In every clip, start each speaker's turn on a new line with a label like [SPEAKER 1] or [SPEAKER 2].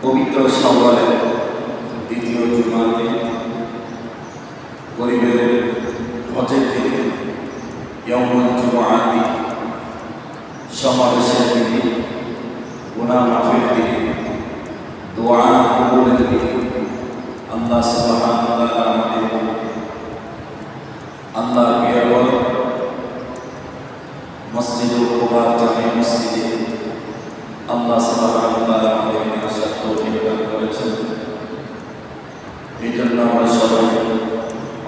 [SPEAKER 1] পবিত্র শাওয়ালের দ্বিতীয় জুমাতে গরিবের হজের দিনে ইয়াউমুল জুমআতি সমাবেশের দিনে গুনাহ মাফের দিনে দোয়া কবুলের দিনে আল্লাহ সুবহানাহু ওয়া তাআলা আমাদের আল্লাহর প্রিয় মসজিদুল কুবা জামে মসজিদে আল্লাহ সুবহানাহু ওয়া তাআলা আমাদেরকে আসার তৌফিক দান করেছেন। এই জন্য আমরা সবাই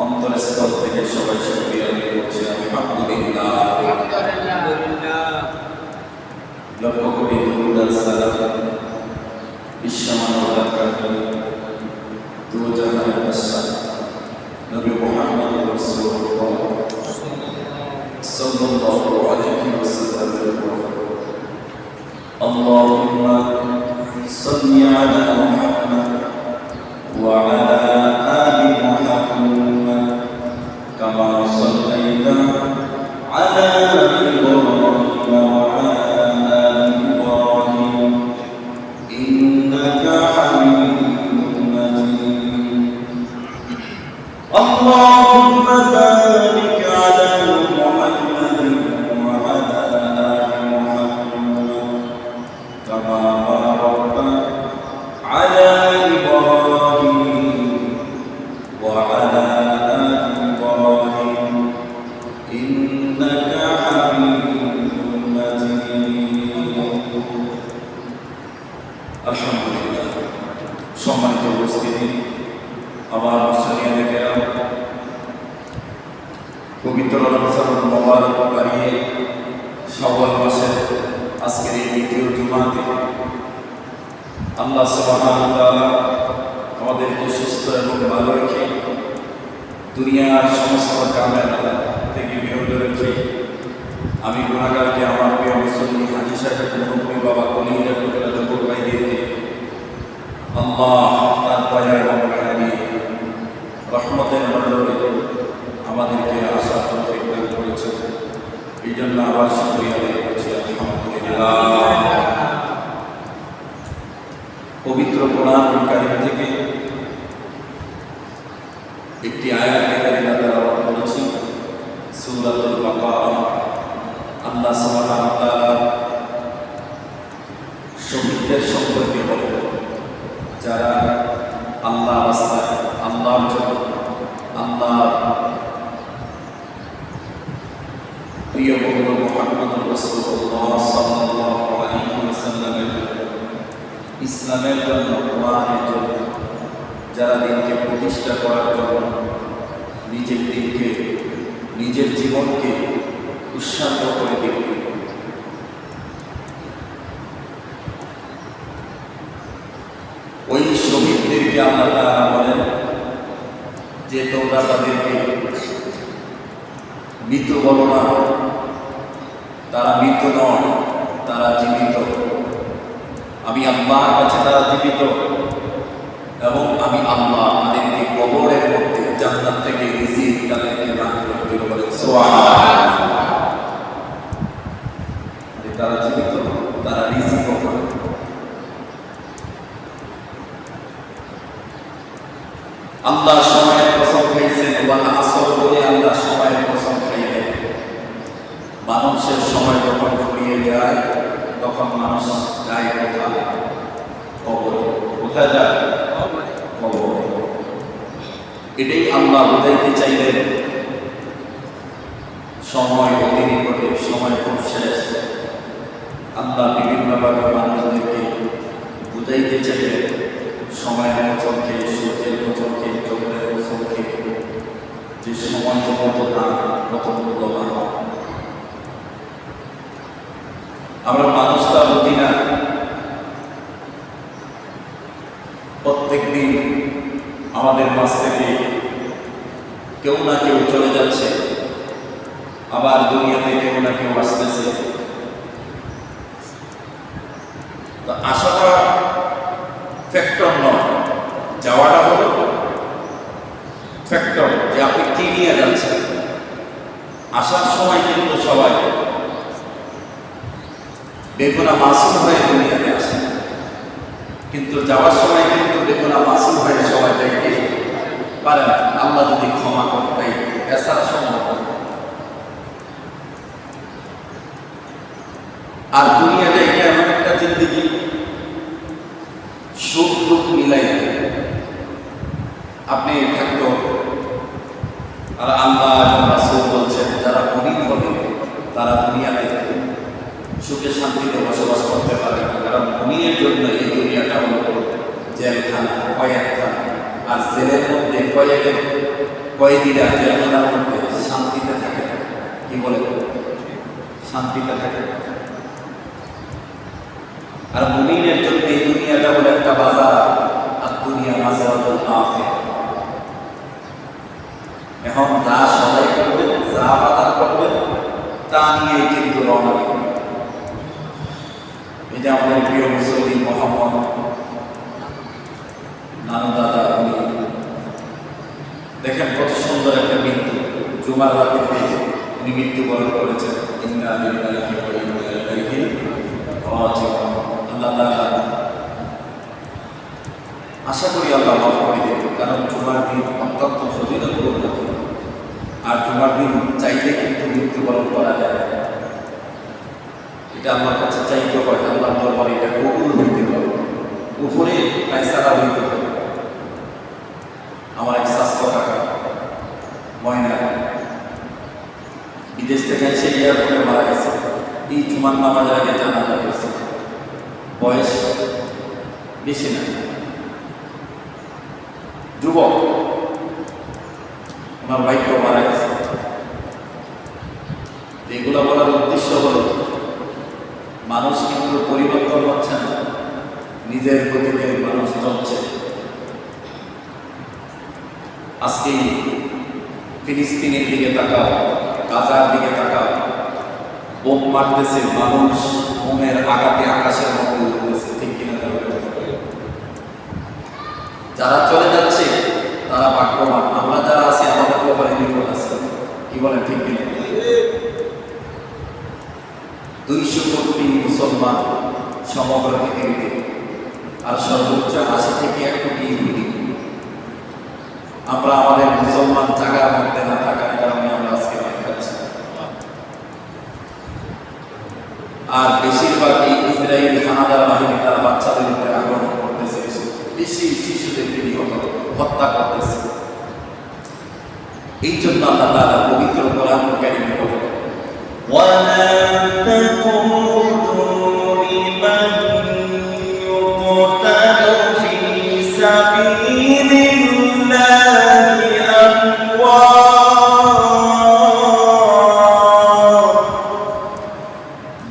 [SPEAKER 1] অন্তরস্থল থেকে সবাই শুকরিয়া আদায় করছি। আলহামদুলিল্লাহ। লক্ষ কোটি দুরূদ আর সালাম বিশ্বমানবতার কারিম দু জাহানের বাদশাহ নবী মুহাম্মদ রাসূলুল্লাহ সাল্লাল্লাহু আলাইহি ওয়াসাল্লাম। اللهم صل على محمد وعلى آل محمد كما صليت على إبراهيم وعلى آل إبراهيم إنك حميد مجيد. اللهم بارك على محمد وعلى آل محمد كما باركت على إبراهيم وعلى آل إبراهيم إنك حميد مجيد. আলহামদুলিল্লাহ। সম্মানিত উপস্থিতি, আমার মুসলিয়ানে কেরাম, পবিত্র রমজানুল মুবারক পারিয়ে শাওয়াল মাসের আজকের এই দ্বিতীয় জুমাতে আল্লাহ সুবহানাহু ওয়া তাআলা আমাদেরকে সুস্থ এবং ভালো রেখে দুনিয়ার সমস্ত ঝামেলা থেকে বিরত রেখে আমি গুনাহগারকে আমার প্রিয় মুসলিম হাজী সাহেব মুরব্বী বাবা কলিজার টুকরা যুবক ভাইদেরকে আল্লাহ তার দয়া এবং মায়া দিয়ে রহমতের নজরে আমাদেরকে আসার তৌফিক দান করেছেন। এই জন্য আবার শুকরিয়া আদায় করছি। আলহামদুলিল্লাহ। পবিত্র কোরআনুল কারীম থেকে একটি আয়াত কারিমা তেলাওয়াত করেছি, সূরাতুল বাকারা। আল্লাহ সুবহানাহু ওয়া তাআলা শহীদদের সম্পর্কে বলেন, যারা আল্লাহর রাস্তায়, আল্লাহর জন্য, আল্লাহর প্রিয় বন্ধু মুহাম্মদ রাসূলুল্লাহ সাল্লাল্লাহু আলাইহি ওয়াসাল্লামের ইসলামের জন্য, কোরআনের জন্য, যারা দিনকে প্রতিষ্ঠা করার জন্য নিজের দিনকে, নিজের জীবনকে উৎসর্গ করে দিবে, ওই শহীদদেরকে আল্লাহ তাআলা বলেন যে তোমরা তাদেরকে মৃত বলো না, তারা মৃত নয়, তারা জীবিত। আমি আল্লাহর কাছে তারা জীবিত এবং আমি আল্লাহ তাদেরকে কবরের মধ্যে জান্নাত থেকে রিজিক তাদেরকে দান করে বলে সুবহানাল্লাহ। তারা জীবিত, তারা রিজিক পাবে। আল্লাহ সময়ের কসম খাইছেন, ওয়া আসর বলে আল্লাহ সময়ের কসম খাইলেন। মানুষের সময় যখন ফুরিয়ে যায় তখন মানুষ যায় কোথায়? কবরে। কোথায় যায়? কবরে। এটাই আল্লাহ বুঝাইতে চাইলেন। সময় করবে, সময় খুব শেষ। আল্লাহ বিভিন্নভাবে মানুষদেরকে বুঝাইতে চাইলেন, সময়ের মোচন খেয়ে, সূর্যের মোচন খেয়ে, চন্দ্রের মোচন খেয়ে, যে সময় কত দাম, কত মূল্যবান। আমরা মানুষটা বুঝি না। প্রত্যেক দিন আমাদের মাঝ থেকে কেউ না কেউ চলে যাচ্ছে, আবার দুনিয়াতে কেউ না কেউ আসতেছে। আসাটা ফ্যাক্টর নয়, যাওয়াটা হলো ফ্যাক্টর, যে আপনি কি নিয়ে যাচ্ছেন। আসার সময় কিন্তু সবাই বেগুনা মাসুম হয়ে দুনিয়াতে আসে, কিন্তু যাওয়ার সময় কিন্তু বেগুনা মাসুম হয়ে সবাই যাইতে পারে না, আল্লাহ যদি ক্ষমা করে। এছাড়া সম্ভব। আর দুনিয়াটা এটা এমন একটা জিন্দেগি, সুখ দুঃখ মিলাই আপনি থাকতো। আর আল্লাহ এবং রাসূল বলছেন, যারা মুমিন হবে তারা দুনিয়াতে সুখে শান্তিতে বসবাস করতে পারে না, কারণ মুমিনের জন্য এই দুনিয়াটা হলো জেলখানা, কয়েদখানা। আর জেলের মধ্যে কয়েদিরা জেলখানার মধ্যে শান্তিতে থাকে। কি বলে? শান্তিতে থাকে। আর মুমিনের জন্য এই দুনিয়াটা হলো একটা বাজার, আর দুনিয়া মাযরাতুল আখিরাহ। এখন যা সবাই করবে, যা বাজার করবে, তা নিয়ে কিন্তু রওনা দিবে। এটা আমাদের প্রিয় মুসলিম মোহাম্মদ নানু দাদা, উনি দেখেন কত সুন্দর একটা মৃত্যু। জুমার রাতে উনি মৃত্যুবরণ করেছেন। ইন্না লিল্লাহি ওয়া ইন্না ইলাইহি রাজিউন। আল্লাহ তাআলা আশা করি আল্লাহ মাফ করে দেবেন, কারণ জুমার দিন অত্যন্ত ফজিলতপূর্ণ। আর জুমার দিন চাইলে কিন্তু মৃত্যুবরণ করা যায়। এটা আমার কাছে চাইতে হয়, আল্লাহ দরবারে এটা কবুল হইতে হবে, উপরে ফায়সালা হইতে হবে। আমার এক স্বাস্থ্য কাকা ময়না বিদেশ থেকে এসে এয়ারপোর্টে মারা গেছে। এই জুমার নামাজের আগে জানাজা হয়েছে। বয়স বেশি না, যুবক। আমার ভাইকেও মারা গেছে। এগুলো বলার উদ্দেশ্য হলো, মানুষ কিন্তু পরিবর্তন হচ্ছে না, নিজের গতিতে মানুষ চলছে। আজকে ফিলিস্তিনের দিকে তাকাও, গাজার দিকে তাকাও, বোম মারতেছে মানুষ, বোমের আঘাতে আকাশের মধ্যে উঠতেছে। ঠিক কিনা? যারা চলে যাচ্ছে তারা ভাগ্যবান, আমরা যারা আছি আমাদের ব্যাপারে বিপদ আছে। কি বলেন? ঠিক কিনা? 200 কোটি মুসলমান সমগ্র পৃথিবীতে, আর সর্বোচ্চ 80 থেকে 1 কোটি ইহুদি। আমরা আমাদের মুসলমান জায়গার মধ্যে না থাকার কারণে আমরা আজকে মার খাচ্ছি। আর বেশিরভাগ এই ইসরায়েল হানাদার বাহিনী তারা বাচ্চাদের উপরে আক্রমণ করতেছে, বেশি শিশুদেরকে হত্যা করতেছে। এই জন্য আল্লাহ তাআলা পবিত্র কোরআন কারীমে বলেন, ওয়ালা তাকুতুলু লিমান ইউকতালু ফি সাবিলিল্লাহি আমওয়াত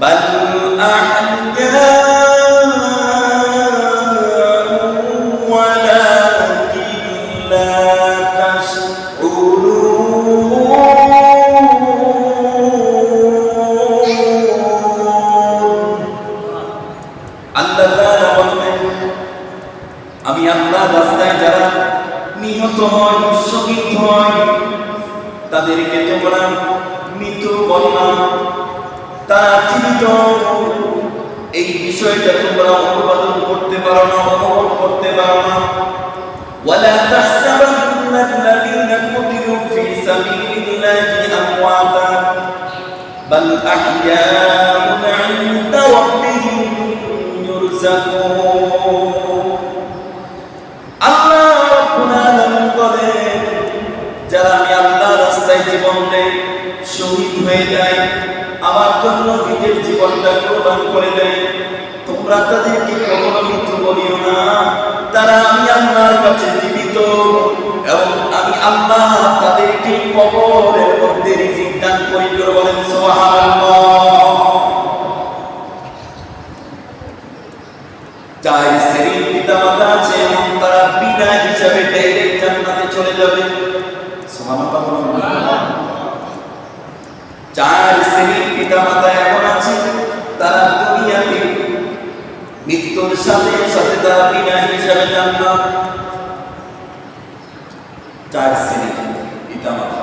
[SPEAKER 1] বাল আহয়াউ ওয়ালাকিন লা তাশউরুন। আমি আল্লাহ রাস্তায় যারা নিহত হয়, শহীদ হয়, তাদেরকে তোমরা মৃত বলো না, তারা জীবিত। এই বিষয়টা তোমরা অনুবাদন করতে পারো না, অনুভব করতে পারো না। ওয়ালা তাহসাবান্নাল্লাযীনা কুতিলু ফী সাবিলিল্লাহি আমওয়াতা বাল আহইয়াউন 'ইনদা রাব্বিহিম ইউরযাকুন। যারা আমি আল্লাহ রাস্তায় জীবন দেই, শহীদ হয়ে যায়, আমার জন্য নিজের জীবনটা কোরবান করে দেয়, তোমরা তাদেরকে কখনো মৃত্যু বলিও না। তারা আমি আল্লাহর কাছে জীবিত এবং আমি আল্লাহ তাদেরকে কবরের মধ্যে রিজিক দান করি। জোরে বলেন সুবহানাল্লাহ। চার শ্রেণীর পিতামাতা আছে এবং তারা বিনা হিসাবে ডাইরেক্ট জান্নাতে চলে যাবে। সুবহানাল্লাহ বলুন। চার শ্রেণীর পিতামাতা এমন আছে তারা দুনিয়াতে মৃত্যুর সাথে সাথে তারা বিনা হিসাবে জান্নাত। চার শ্রেণীর পিতামাতা।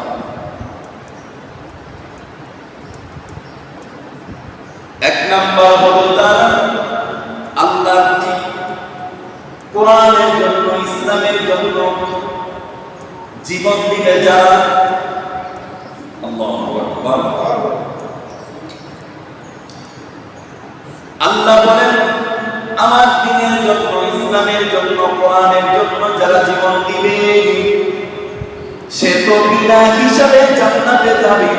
[SPEAKER 1] এক নাম্বার হলো তারা আল্লাহর কোরআনের জন্য, ইসলামের জন্য জীবন দিবে যারা। আল্লাহু আকবার। আল্লাহ বলেন আমার দ্বীনের জন্য, ইসলামের জন্য, কোরআনের জন্য যারা জীবন দিবে সে তো বিনা হিসাবে জান্নাতে যাবে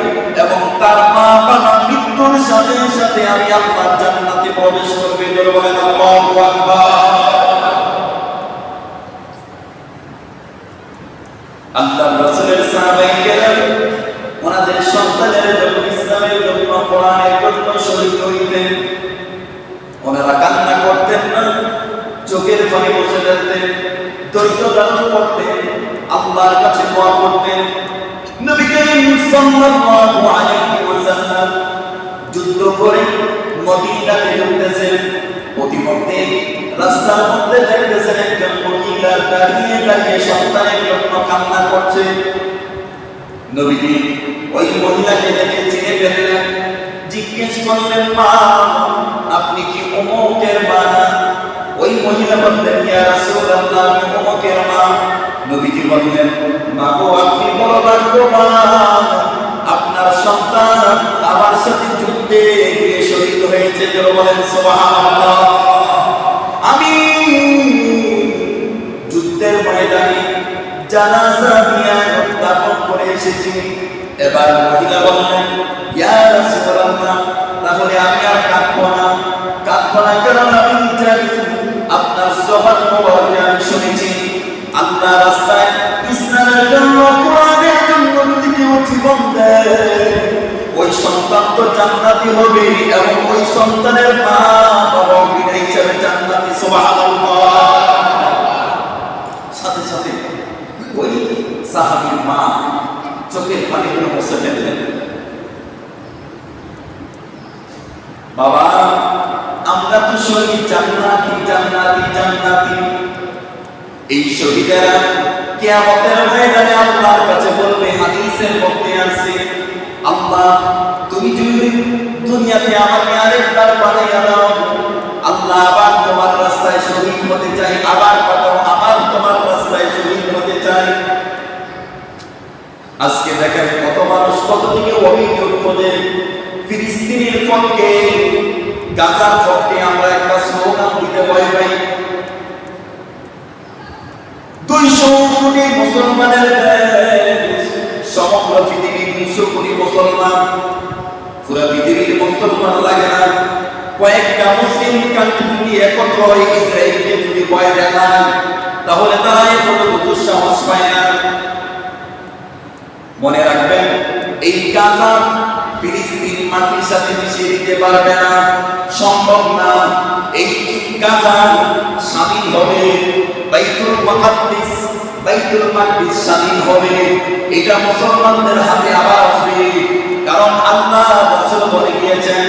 [SPEAKER 1] এবং তার মা বাবা মৃত্যুর সাথে সাথে আমি আল্লাহর জান্নাতে প্রবেশ করবে। জোরে বলেন আল্লাহু আকবার। আল্লাহর রাসূলের সাহাবায়ে কেরাম ওনাদের সন্তানের জন্য, ইসলামের জন্য, কোরআনের জন্য শহীদ হইতেন। ওনারা কান্না করতেন না, চোখের পানি মুছে ফেলতেন, ধৈর্য ধারণ করতেন, আল্লাহর কাছে দোয়া করতেন। নবী করিম সাল্লাল্লাহু আলাইহি ওয়াসাল্লাম যুদ্ধ করে মদিনাতে ঢুকতেছেন। প্রতিমধ্যে রাস্তার মধ্যে দেখতেছেন একজন মহিলা দাঁড়িয়ে দাঁড়িয়ে সন্তানের জন্য কান্না করছে। নবীজি ওই মহিলাকে দেখে চিনে ফেললেন, জিজ্ঞেস করলেন, মা আপনি কি অমুকের মা? ওই মহিলা বললেন, ইয়া রাসূলুল্লাহ আমি অমুকের মা। নবীজি বললেন, মা গো আপনি বড় ভাগ্যবান, আপনার সন্তান আমার সাথে যুদ্ধে গিয়ে শহীদ হয়েছে। জোরে বলেন সুবহানাল্লাহ। আমি যুদ্ধের ময়দানে জানাজা নিয়ে দাফন করে এসেছি। এবার মহিলা বললেন, ইয়া রাসূলুল্লাহ তাহলে আমি আর কাঁদবো না। কাঁদবো না কারণ আমি জানি আপনার জবান মোবারকে আমি শুনেছি আল্লাহ রাস্তায় ইসলামের জন্য, কোরআনের জন্য যদি কেউ জীবন দেয় ওই সন্তান তো জান্নাতি হবে এবং ওই সন্তানের মা বাবা বিনা হিসাবে জান্নাতি। সুবহানাল্লাহ। সাথে সাথে ওই সাহাবীর মা চোখের পানিগুলো মুছে ফেললেন। বাবা আমরা তো শহীদ, জান্নাতি জান্নাতি জান্নাতি। এই শহীদেরা কিয়ামতের ময়দানে আল্লাহর কাছে বলবে, হাদিসের মধ্যে আছে, আল্লাহ তুমি যদি দুনিয়াতে আমাকে আরেকবার পাঠাইয়া দাও, আল্লাহ আবার তোমার রাস্তায় শহীদ হতে চাই, আবার পাঠাও, আবার তোমার রাস্তায় শহীদ হতে চাই। আজকে দেখেন কত মানুষ কত দিকে অভিযোগ খোঁজে। ফিলিস্তিনের পক্ষে, গাজার পক্ষে আমরা একটা স্লোগান দিতে ভয় পাই। 200 কোটি মুসলমানের দেশ, সমগ্র পৃথিবী 200 কোটি মুসলমান। পুরো পৃথিবীর মুসলমান লাগে না, কয়েকটা মুসলিম কান্ট্রি যদি একত্র হয়ে ইসরায়েলকে যদি ভয় দেখায় তাহলে তারা এতটুকু সাহস পায় না। মনে রাখবেন এই গাজা ফিলিস্তিন মাটির সাথে মিশিয়ে দিতে পারবে না, সম্ভব না। এই গাজা স্বাধীন হবে, বাইতুল মুকাদ্দাস, বাইতুল মাকদিস স্বাধীন হবে, এটা মুসলমানদের হাতে আবার আসবে। কারণ আল্লাহ রাসূল বলে গিয়েছেন,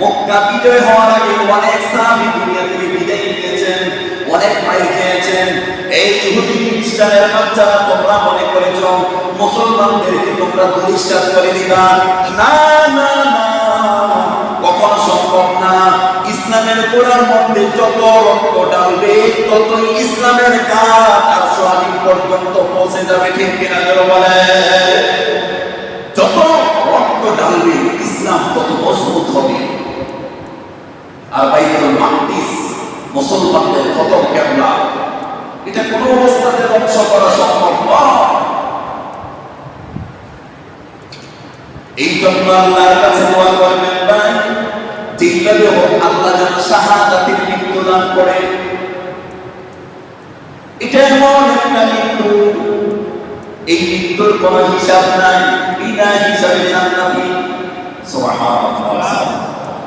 [SPEAKER 1] মক্কা বিজয় হওয়ার আগে অনেক সাহাবী দুনিয়া থেকে বিদায় নিয়েছেন, অনেক মাইর খেয়েছেন। এই ইহুদি খ্রিস্টানের বাচ্চারা তোমরা মনে করেছো মুসলমানদেরকে তোমরা দুলিশাত করে দিবা, না না না, কখনো সম্ভব না। ইসলামের গোড়ার মধ্যে যত রক্ত ঢালবে ততই ইসলামের কাজ আর স্বাধীন পর্যন্ত পৌঁছে যাবে। ঠিক কিনা বলে? যত রক্ত ঢালবে ইসলাম তত মজবুত হবে। আর বাইতুল মাকদিস মুসলমানদের প্রথম কিবলা, এটা কোনো অবস্থাতে ধ্বংস করা সম্ভব নয়। যেইভাবে হোক আল্লাহ যেন শাহাদাতের মৃত্যু দান করে। এটা এমন একটা মৃত্যু, এই মৃত্যুর কোনো হিসাব নাই, বিনা হিসাবে জান্নাতি। সুবহানাল্লাহ।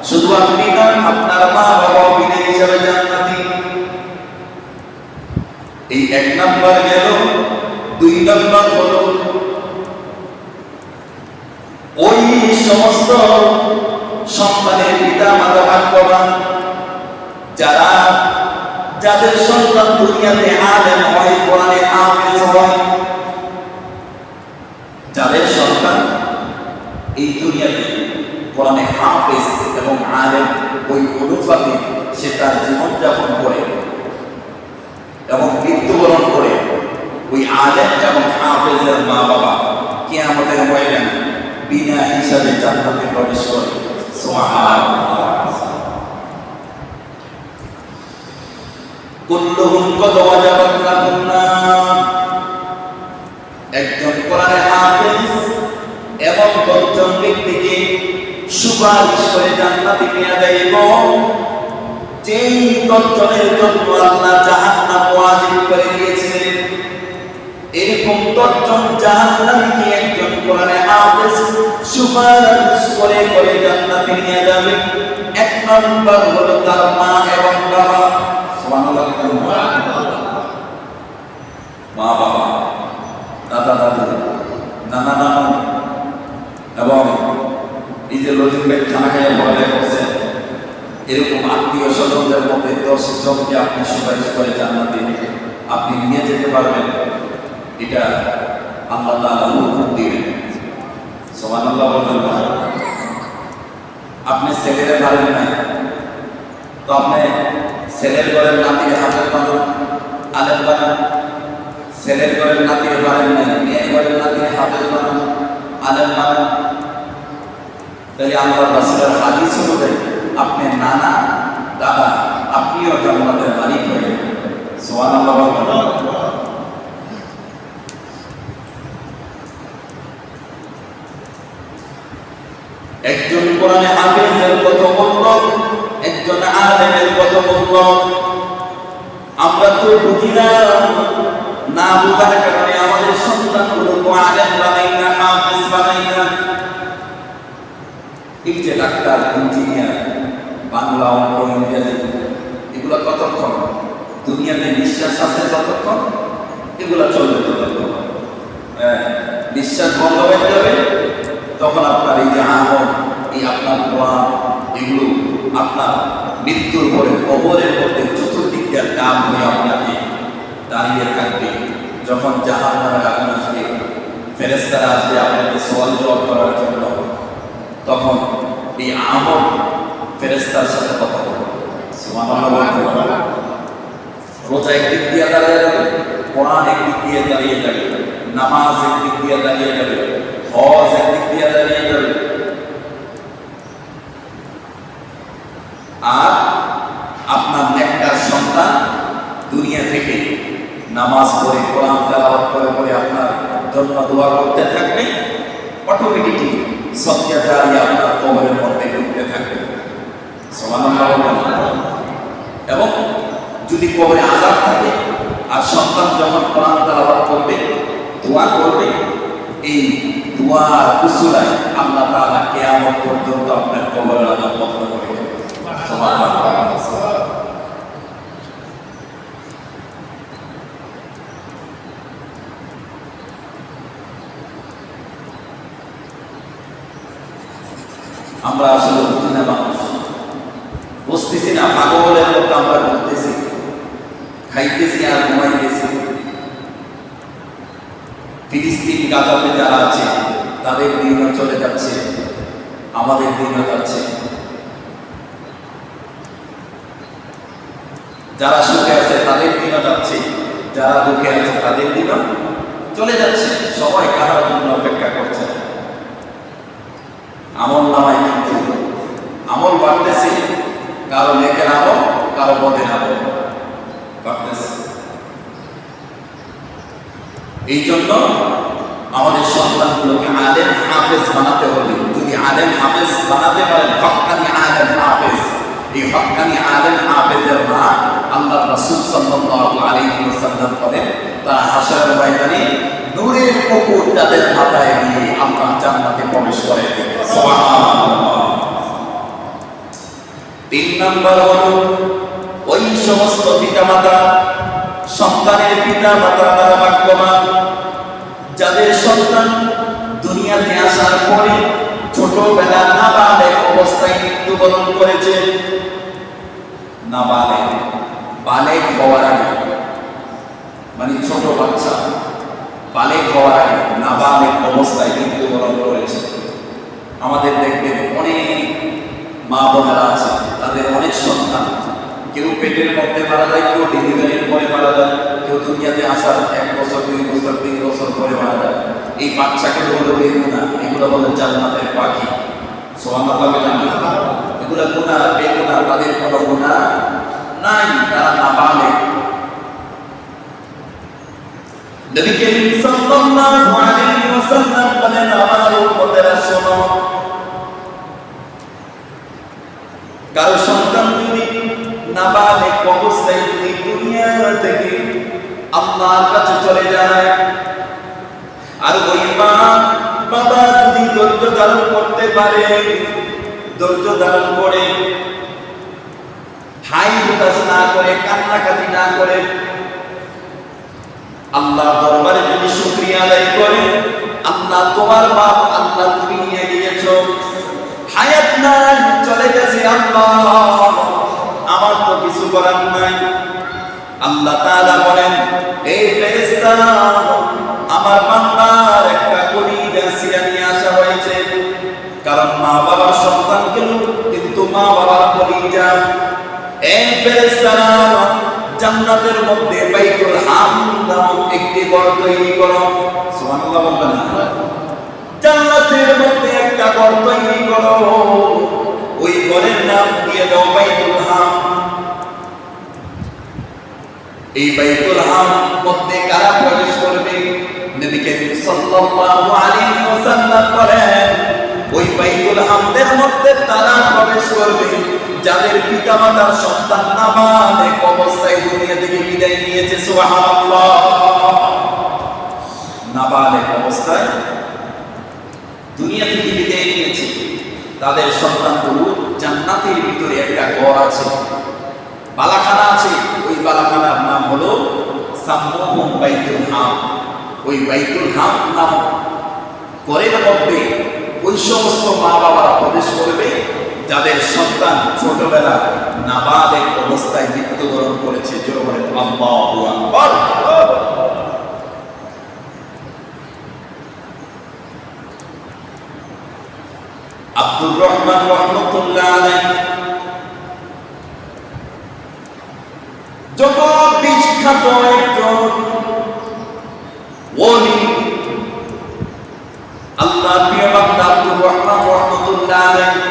[SPEAKER 1] শুধু আপনি না, আপনার মা বাবা বিনা হিসাবে জান্নাতি। এই এক নাম্বার গেল। দুই নাম্বার হলো ওই সমস্ত সন্তানের পিতা মাতা ভাগ্যবান যারা, যাদের সন্তান দুনিয়াতে আলেম হয়, কোরআনে হাফেজ হয়, যাদের সন্তান এই দুনিয়াতে কোরআনে হাফেজ এবং আলেম ওই অনুপাতে সে তার জীবনযাপন করে এবং মৃত্যুবরণ করে, ওই আলেম এবং হাফেজের মা বাবা কিয়ামতের ময়দানে বিনা হিসাবে জান্নাতে প্রবেশ করে। সুবহানাল্লাহ। কুল্লুহুম কদ ওয়াজাবাত লাহুম নার। একজন কোরআনে হাফেজ এবং 10 জন ব্যক্তিকে সুপারিশ করে জান্নাতে নিয়ে দেয়। যেই 10 জনের জন্য আল্লাহ জাহান্নাম ওয়াজিব করে দিয়েছিলেন, এরকম 10 জন জাহান্নামীকে একজন কোরআনে হাফেজ সুপারিশ করে করে জান্নাতে নিয়ে যাবে। এক নম্বর হলো তার মা এবং বাবা। সুবহানাল্লাহ। মা বাবা, দাদা দাদু, নানা নানু এবং এই যে লজিক ব্যাগ খানা খাইয়া পড়ালেখা করছেন, এরকম আত্মীয় স্বজনদের মধ্যে 10 জনকে আপনি সুপারিশ করে জান্নাতে আপনি নিয়ে যেতে পারবেন। এটা আল্লাহ তাআলা হুকুম দিবেন। সুবহানাল্লাহ বলবেন না? আপনি ছেলেরে পারেন নাই, তো আপনি ছেলের ঘরের নাতিকে হাফেজ বানান, আলেম বানান। ছেলের ঘরের নাতিকে পারেন নাই, মেয়ের ঘরের নাতিকে হাফেজ বানান, আলেম বানান। তাহলে আল্লাহর রাসূলের হাদিস অনুযায়ী আপনি নানা দাদা আপনিও জান্নাতের মালিক হয়ে। সুবহানাল্লাহ বলবেন। একজন কোরআনে হাফেজের কত মূল্য, একজন আলেমের কত মূল্য আমরা তো বুঝি না। না বুঝার কারণে আমাদের সন্তানগুলোকে আলেম বানাই না, হাফেজ বানাই না। এই যে ডাক্তার, ইঞ্জিনিয়ার, বাংলা, অঙ্ক, ইংরেজি, এগুলো কতক্ষণ দুনিয়াতে নিঃশ্বাস আছে, ততক্ষণ এগুলো চলবে ততক্ষণ। নিঃশ্বাস বন্ধ হয়ে যাবে, তখন আপনার এই যে আমল, এই আপনার কোরআন, এগুলো আপনার মৃত্যুর পরে কবরের মধ্যে চতুর্দিক দিয়ে ডাম হয়ে আপনাকে দাঁড়িয়ে থাকবে। যখন জাহান্নামের আগুন আসবে, ফেরেশতারা আসবে আপনাকে সওয়াল জবাব করার জন্য, তখন এই আমল ফেরেশতার সাথে কথা বলবে। সুবহানাল্লাহ। রোজা একদিক দিয়ে দাঁড়িয়ে যাবে, কোরআন একদিক দিয়ে দাঁড়িয়ে যাবে, নামাজ একদিক দিয়ে দাঁড়িয়ে যাবে, হজ একদিক দিয়ে দাঁড়িয়ে যাবে। আর আপনার নেককার সন্তান দুনিয়া থেকে নামাজ পড়ে, কোরআন তেলাওয়াত করে করে আপনার জন্য দোয়া করতে থাকবে। অটোমেটিকলি সদকা জারিয়া আপনার কবরের মধ্যে ঢুকতে থাকবে। সুবহানাল্লাহ। এবং যদি কবরে আযাব থাকে আর সন্তান যখন কোরআন তেলাওয়াত করবে, দোয়া করবে, এই দোয়ার উসিলায় আল্লাহ তাআলা কিয়ামত পর্যন্ত আপনার কবরের আযাব বন্ধ করে দেবেন। সুবহানাল্লাহ। আমরা আসলে বুঝি না, মানুষ বুঝতেছি না, পাগলের মতো আমরা ঘুরতেছি, খাইতেছি আর ঘুমাইতেছি। ফিলিস্তিন, গাজাতে যারা আছে তাদের দিনও চলে যাচ্ছে, আমাদের দিনও যাচ্ছে। যারা সুখে আছে তাদের দিনও যাচ্ছে, যারা দুঃখে আছে তাদের দিনও চলে যাচ্ছে। সবাই কারোর জন্য অপেক্ষা করছে। আমল নামায় কিন্তু আমল বাড়তেছে, কারো নেকের আমল, কারো বদের আমল বাড়তেছে। এই জন্য আমাদের সন্তানগুলোকে আলেম হাফেজ বানাতে হবে। যদি আলেম হাফেজ বানাতে পারেন, হক্কানি আলেম হাফেজ, এই হক্কানি আলেম হাফেজের মা আল্লাহ রাসূল সাল্লাল্লাহু আলাইহি ওয়াসাল্লাম বলেন, তারা হাশরের ময়দানে নূরের মুকুট তাদের মাথায় দিয়ে আল্লাহ জান্নাতে প্রবেশ করে দেবে। সুবহানাল্লাহ। 3 নম্বর হলো ওই সমস্ত পিতামাতা, সন্তানের পিতামাতা তারা ভাগ্যবান যাদের সন্তান দুনিয়াতে আসার পরে ছোটবেলা নাবালেগ অবস্থায় মৃত্যুবরণ করেছে। নাবালেগ, বালেগ হওয়ার আগে, মানে ছোট বাচ্চা, বালেগ হওয়ার আগে নাবালেগ অবস্থায় মৃত্যুবরণ করেছে। আমাদের দেখবেন অনেক মা বোনেরা আছে, তাদের অনেক সন্তান, কেউ পেটের মধ্যে মারা যায়, কেউ ডেলিভারির পরে মারা যায়, কেউ দুনিয়াতে আসার 1 বছর 2 বছর 3 বছর পরে মারা যায়। এই বাচ্চাগুলো হলো বেগুনা, এগুলো হলো জান্নাতের পাখি। সুবহানাল্লাহ বলেন না? এগুলো গুনাহ, বেগুনা, তাদের কোনো গুনাহ নাই, তারা নাবালেগ। নবী করিম সাল্লাল্লাহু আলাইহি ওয়াসাল্লাম বলেন, আমার উম্মতেরা শোনো, কারো সন্তান যদি নাবালেগ অবস্থায় যদি দুনিয়া থেকে আল্লাহর কাছে চলে যায়, আর ওই মা বাবা যদি ধৈর্য ধারণ করতে পারে, ধৈর্য ধারণ করে হাই হুতাশ না করে, কান্নাকাটি না করে আল্লাহর দরবারে যদি শুকরিয়া আদায় করে, আল্লাহ তোমার বাপ, আল্লাহ তুমি নিয়ে গিয়েছো, হায়াত নাই, চলে গেছে, আল্লাহ আমার তো কিছু করার নাই। আল্লাহ তাআলা বলেন, এই ফেরেশতা, আমার বান্দার একটা কলিজা ছিঁড়ে নিয়ে আসা হয়েছে। কারণ মা বাবার সন্তান কিন্তু মা বাবার কলিজা। এই ফেরেশতারা জান্নাতের মধ্যে বাইতুল হাম নামক একটি ঘর তৈরি করো। সুবহানাল্লাহ বলবেন না? জান্নাতের মধ্যে একটা ঘর তৈরি করো, ওই ঘরের নাম দিয়ে দাও বাইতুল হাম। এই বাইতুল হাম মধ্যে কারা প্রবেশ করবে? নবী করিম সাল্লাল্লাহু আলাইহি ওয়াসাল্লাম বলেন, ওই বাইতুল হামদের মধ্যে তারা প্রবেশ করবে যাদের পিতামাতার সন্তান নাবালেগ অবস্থায় দুনিয়া থেকে বিদায় নিয়েছে। সুবহানাল্লাহ। নাবালেগ অবস্থায় দুনিয়া থেকে বিদায় নিয়েছে, তাদের সন্তানগুলো জান্নাতের ভিতরে একটা ঘর আছে, বালাখানা আছে। ওই বালাখানার নাম হলো সাম্মুহুম বাইতুল হাম। ওই বাইতুল হাম নাম ঘরের মধ্যে ওই সমস্ত মা বাবারা প্রবেশ করবে যাদের সন্তান ছোটবেলা নাবালেগ অবস্থায় মৃত্যুবরণ করেছে। জোরে বলেন আল্লাহু আকবার। আব্দুর রহমান রাহমাতুল্লাহ আলাইহি যত বিখ্যাত একজন ওলি, আল্লাহর প্রিয় বান্দা আব্দুর রহমান রাহমাতুল্লাহ আলাইহি,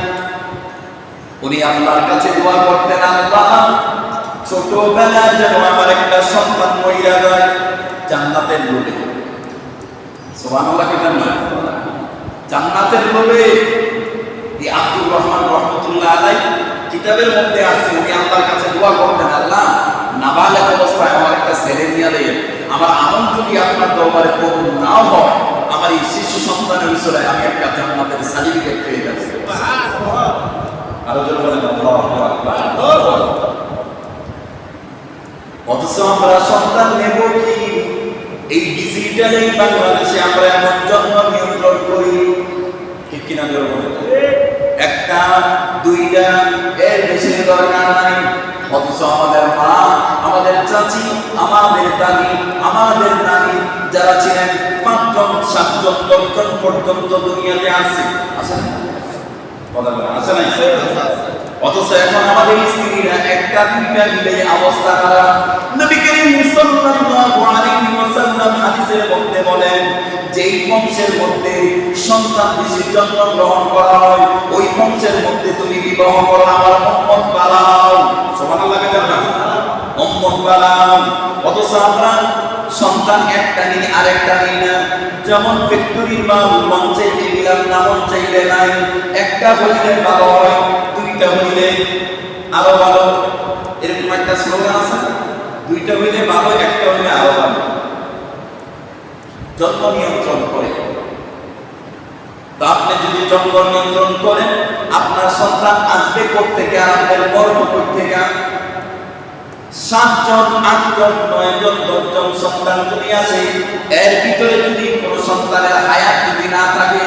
[SPEAKER 1] উনি আল্লাহর কাছে দোয়া করতেন, আল্লাহ ছোটবেলায় যেন আমার একটা সন্তান মইরা যায় জান্নাতের লোভে। সুবহানাল্লাহ কেন না? জান্নাতের লোভে। এই আব্দুর রহমান রাহমাতুল্লাহ আলাইহি কিতাবের মধ্যে আছে, উনি আল্লাহর কাছে দোয়া করতেন, আল্লাহ নাবালেগ অবস্থায় আমার একটা ছেলে নিয়ে দেন, আমার আমল যদি আপনার দরবারে কবুল নাও হয়, আমার এই শিশু সন্তানের বিষয়ে আমি একটা জান্নাতের সার্টিফিকেট পেয়ে যাব। সুবহানাল্লাহ। আরো জোরে বলেন আল্লাহু আকবার। অথচ আমরা সন্তান নেব কি? এই ডিজিটাল এই বাংলাদেশে আমরা এখন জন্ম নিয়ন্ত্রণ করি, ঠিক কিনা? জোরে বলেন। একটা দুইটা এর বেশি দরকার নাই। অথচ আমাদের মা, আমাদের চাচি, আমাদের দাদি, আমাদের নানি যারা ছিলেন 5 জন 7 জন 10 জন পর্যন্ত দুনিয়াতে আছে না? কথা বলেন আছে না? অথচ এখন আমাদের স্ত্রীরা একটা দুইটা মিলে অবস্থা খারাপ। নবী করিম সাল্লাল্লাহু আলাইহি ওয়াসাল্লাম হাদিসের মধ্যে বলেন, যেই বংশের মধ্যে সন্তান বেশি জন্মগ্রহণ করা হয়, ওই বংশের মধ্যে তুমি বিবাহ করো, আমার উম্মত বানাও। সুবহানাল্লাহ কেন না? উম্মত বানাও। অথচ আমরা সন্তান একটা নিয়ে আরেকটা নিই না। যেমন ফ্যাক্টরির মাল মন চাইলে দিলাম না মন চাইলে নাই, একটা হইলে ভালো হয়, দুইটা হইলে আরো ভালো, এরকম একটা স্লোগান আছে। দুইটা হইলে ভালো, একটা হইলে আরো ভালো। জন্ম নিয়ন্ত্রণ করে। তো আপনি যদি জন্ম নিয়ন্ত্রণ করেন, আপনার সন্তান আসবে কোত্থেকে, আপনার গর্ভ কোত্থেকে? 7 জন 8 জন 9 জন 10 জন সন্তান যদি আসে, এর ভিতরে যদি কোন সন্তানের হায়াত যদি না থাকে,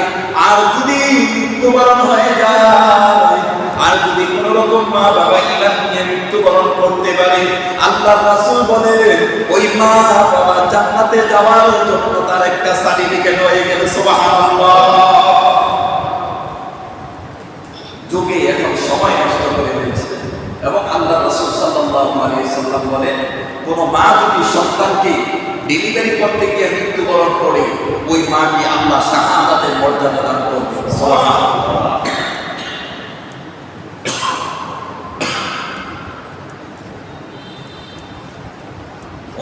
[SPEAKER 1] আর যদি মৃত্যুবরণ হয়ে যায়, আর যদি কোন রকম মা বাবা ইমান নিয়ে মৃত্যুবরণ করতে পারে, আল্লাহর রাসূল বলেন ওই মা বাবা জান্নাতে যাওয়ার জন্য তার একটা সার্টিফিকেট হয়ে গেল। সুবহানাল্লাহ। যুগে এখন সময় নষ্ট করে দিয়েছে। এবং আল্লাহ রাসূল সাল্লাল্লাহু আলাইহি সাল্লাম বলেন, কোন মা যদি সন্তানকে ডেলিভারি করতে গিয়ে মৃত্যুবরণ করে, ওই মাকে আল্লাহ শাহাদাতের মর্যাদা দান করবে। সুবহানাল্লাহ।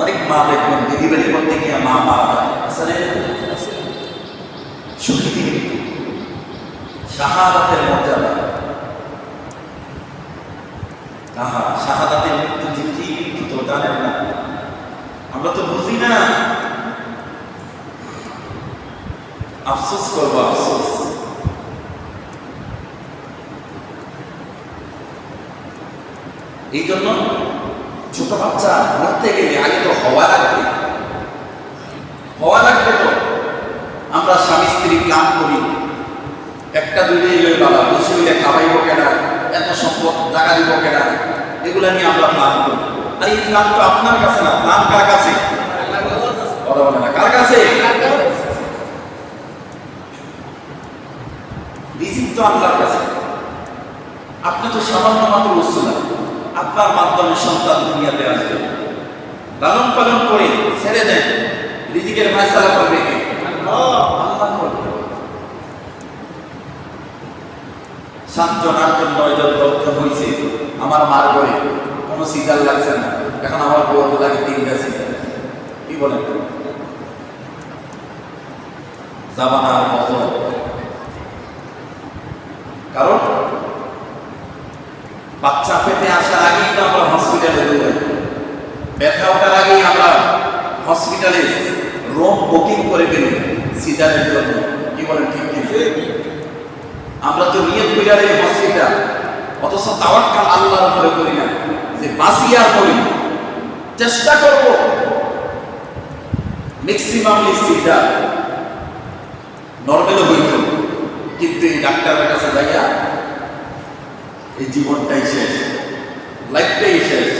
[SPEAKER 1] অনেক মা দেখবেন ডেলিভারি করতে গিয়ে মা মারা যায়। আসলে শহীদের মৃত্যু, শাহাদাতের মর্যাদা। শাহাদাতের মৃত্যু যে কি মৃত্যু তো জানেন না, আমরা তো বুঝি না। আফসোস করবো, আফসোস। এই জন্য ছোট বাচ্চা মরতে গেলে আগে তো হওয়া লাগবে, হওয়া লাগবে। তো আমরা স্বামী স্ত্রী প্ল্যান করি, একটা দুইটা এলে বাবা, বেশি হইলে খাওয়াইব কেনা, এত সম্পদ টাকা দিব কেনা, এগুলা নিয়ে আমরা প্ল্যান করি। আর এই প্ল্যান তো আপনার কাছে না, প্ল্যান কার কাছে? কথা বলে না, কার কাছে? রিজিক তো আল্লাহর কাছে। আপনি তো সামান্য মাত্র উসিলা, আপনার মাধ্যমে সন্তান দুনিয়াতে আসবে। লালন পালন করে ছেড়ে দেন, রিজিকের ফয়সালা করবে কে? আল্লাহ করবে। 7 জন 8 জন 9 জন 10 জন হয়েছে আমার মার ঘরে, কোনো সিজার লাগছে না, এখন আমার বউ লাগে 3টা সিজার। কি বলেন? জামানার মতো। কারণ বাচ্চা পেটে আসার আগেই তো আমরা হসপিটালে দৌড়াই, ব্যথা ওঠার আগেই আমরা হসপিটালে রুম বুকিং করে ফেলি সিজারের জন্য। কি বলেন? ঠিক কি? আমরা তো নিয়ত করে এই হসপিটাল, অথচ তাওয়াক্কাল আল্লাহর উপরে করি না যে বাঁচি আর করি, চেষ্টা করব। ম্যাক্সিমাম সিজার নরমাল হইতো, কিন্তু এই ডাক্তারের কাছে যাইয়া এই জীবনটাই শেষ, লাইফটাই শেষ।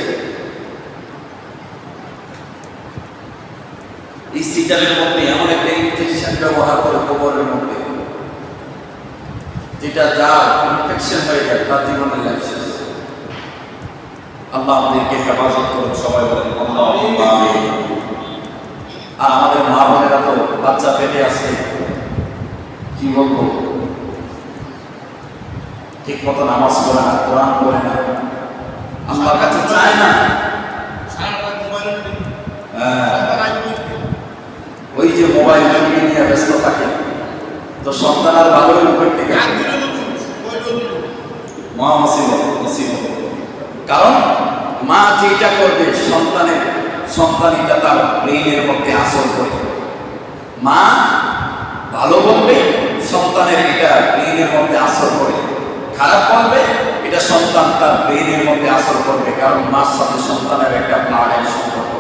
[SPEAKER 1] এই সিজারের মধ্যে এমন একটা ইনজেকশন ব্যবহার করে কবরের মধ্যে, যেটা যা ইনফেকশন হয়ে যায় তার জীবনের লাইফ শেষ। আল্লাহ আমাদেরকে হেফাজত করুন, সবাই বলেন আল্লাহুম্মা আমিন। আর আমাদের মা বোনেরা তো বাচ্চা পেটে আছে, কি বলবো, ঠিক মতো নামাজ পড়ে না, কোরআন পড়ে না, আল্লাহর কাছে চায় না। ওই যে মোবাইল নিয়ে ব্যস্ত থাকে, তো সন্তান আর ভালোই উপর থেকে কারণ মা যেটা করবে সন্তান এটা তার ব্রেইনের মধ্যে আসর করে। মা ভালো বলবে, সন্তানের এটা ব্রেইনের মধ্যে আসর করে। খারাপ বলবে, এটা সন্তান তার ব্রেইনের মধ্যে আসর করবে, কারণ মার সাথে সন্তানের একটা প্রাণের সম্পর্ক।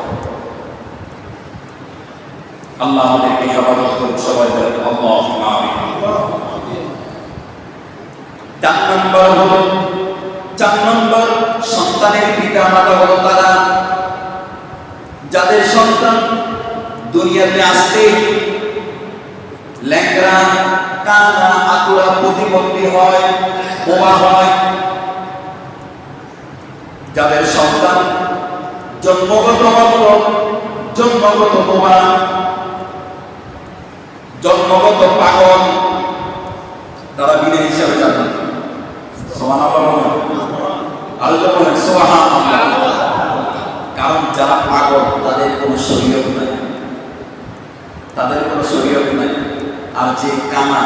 [SPEAKER 1] আল্লাহ আমাদেরকে হেফাজত করুন, সবাই বলেন আল্লাহুম্মা আমিন। 4 নম্বর সন্তানের পিতা মাতা হলো তারা যাদের সন্তান দুনিয়াতে আসতে ল্যাংড়া, কানা, আতুরা, প্রতিবন্ধী হয়, বোবা হয়। যাদের সন্তান জন্মগত বোবা, জন্মগত পাগল, তারা বিনা হিসাবে জান্নাত। সুবহানাল্লাহ। আর যখন সুবহানাল্লাহ, কারণ যারা পাগল তাদের কোনো শরীয়ত নাই, তাদের কোনো শরীয়ত নাই। আর যে কানা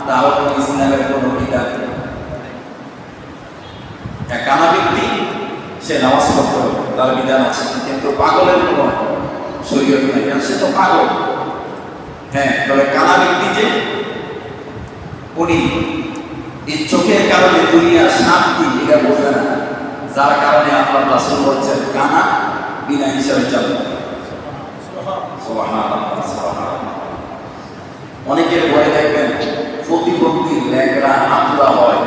[SPEAKER 1] তার কোনো ইসলামের কোনো বিধান নেই। এক কানা ব্যক্তি সে নামাজ পড়তে হবে, তার বিধান আছে, কিন্তু পাগলের কোনো শরীয়ত নেই, কারণ সে তো পাগল। হ্যাঁ, তবে কানা ব্যক্তি যে উনি এই চোখের কারণে দুনিয়ার শান্তি এটা বোঝে না, যার কারণে আল্লাহ রাসূল বলছেন কানা বিনা হিসাবে চলবে। অনেকের বলে দেখবেন প্রতিবন্ধী ল্যাংড়া আতুরা হয়,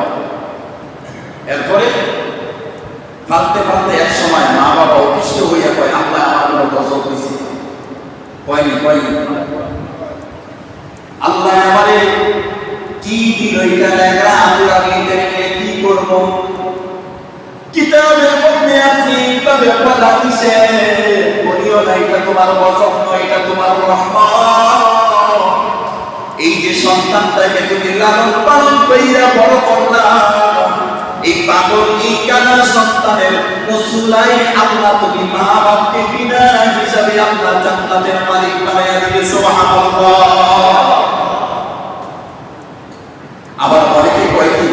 [SPEAKER 1] এরপরে ফালতে ফালতে এক সময় মা বাবা অতিষ্ঠ হইয়া কয় আল্লাহ আমার কোনো গজব দিছে, কয়নি আল্লাহ আমারে কি দিল, এটা ল্যাংড়া আতুরা নিয়ে কি করব? কিতাবের মধ্যে আছে তবে বলা দিছে বলিও না এটা তোমার গজব নয়, এটা তোমার রহমত। এই যে সন্তানটাকে তুমি লালন পালন কইরা বড় করলা, এই পাগল এই কানা সন্তানের ওসিলায় আল্লাহ তুমি মা বাপকে বিনা হিসাবে আল্লাহ জান্নাতের মালিক বানায়া দিবে। সুবহানাল্লাহ। আবার অনেকে কয় কি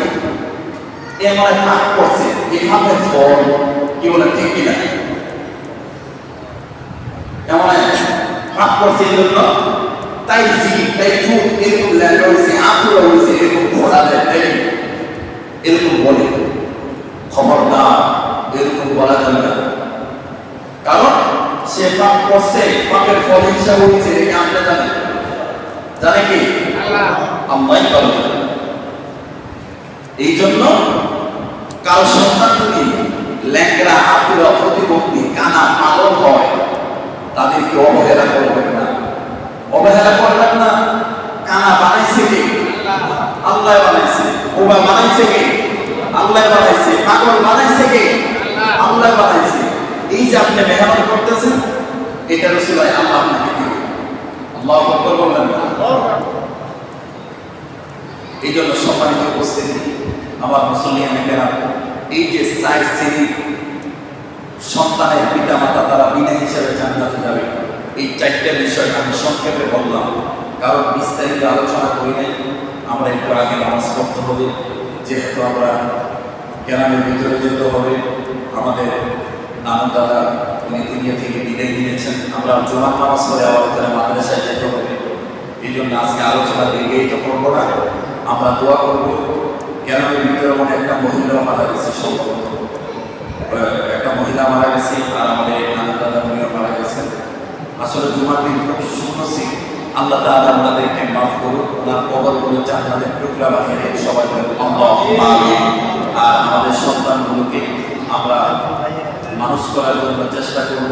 [SPEAKER 1] এমন পাপ করছে, এভাবে ফল কি বলে ঠিক কিনা, এমন পাপ করছে এই জন্য তাই তাই চুপ এরকম ল্যাংড়া হয়েছে, আঁকুড়া হয়েছে, এরকম ঘোড়া দেয়, এরকম বলে। খবরদার, এরকম বলা যাবে না, কারণ সে পাপ করছে, পাপের ফল হিসাবে হচ্ছে এটাকে আমরা জানে কি আল্লাহই ভালো জানে। এই জন্য কারো সন্তান যদি ল্যাংড়া আঁকুড়া প্রতিবন্ধী কানা পাগল হয় তাদেরকে অবহেলা করবেন না, অবহেলা করবেন না। কানা বানাইছে কে? আল্লাহ বানাইছে। বোবা বানাইছে কে? আল্লাহ বানাইছে। পাগল বানাইছে কে? আল্লাহ বানাইছে। এই যে আপনি মেহনত করতেছেন এটা রসুলাই আল্লাহ আপনাকে দিবে। আল্লাহু আকবার বলবেন না। এই জন্য সম্মানিত উপস্থিতি আমার মুসলিয়ানে কেরাম, এই যে 4 শ্রেণীর সন্তানের পিতা মাতা তারা বিনা হিসাবে জান্নাতে যাবে, এই 4টা বিষয় আমি সংক্ষেপে বললাম, কারণ বিস্তারিত আলোচনা করি নাই। আমরা একটু আগে নামাজ পড়তে হবে, যেহেতু আমরা গ্রামের ভিতরে যেতে হবে, আমাদের নানু দাদা উনি দুনিয়া থেকে বিদায় নিয়েছেন, আমরা জুমার নামাজ পড়ে আবার তারা মাদ্রাসায় যেতে হবে। এই জন্য আজকে আলোচনা দীর্ঘায়িত করবো না, আমরা দোয়া করবো। গ্রামের ভিতরে মনে একটা মহিলা মারা গেছে, সম্ভবত একটা মহিলা মারা গেছে, আর আমাদের নানু দাদা উনিও মারা গেছেন। আসলে জুমার দিন খুব সুন্দর ছিল। আল্লাহ তাআলা আমাদেরকে মাফ করুন, ওনার কবরগুলো জান্নাতের টুকরা বানিয়ে দেন সবাই বলেন আল্লাহুম্মা আমিন। আর আমাদের সন্তানগুলোকে আমরা মানুষ করার জন্য চেষ্টা করব।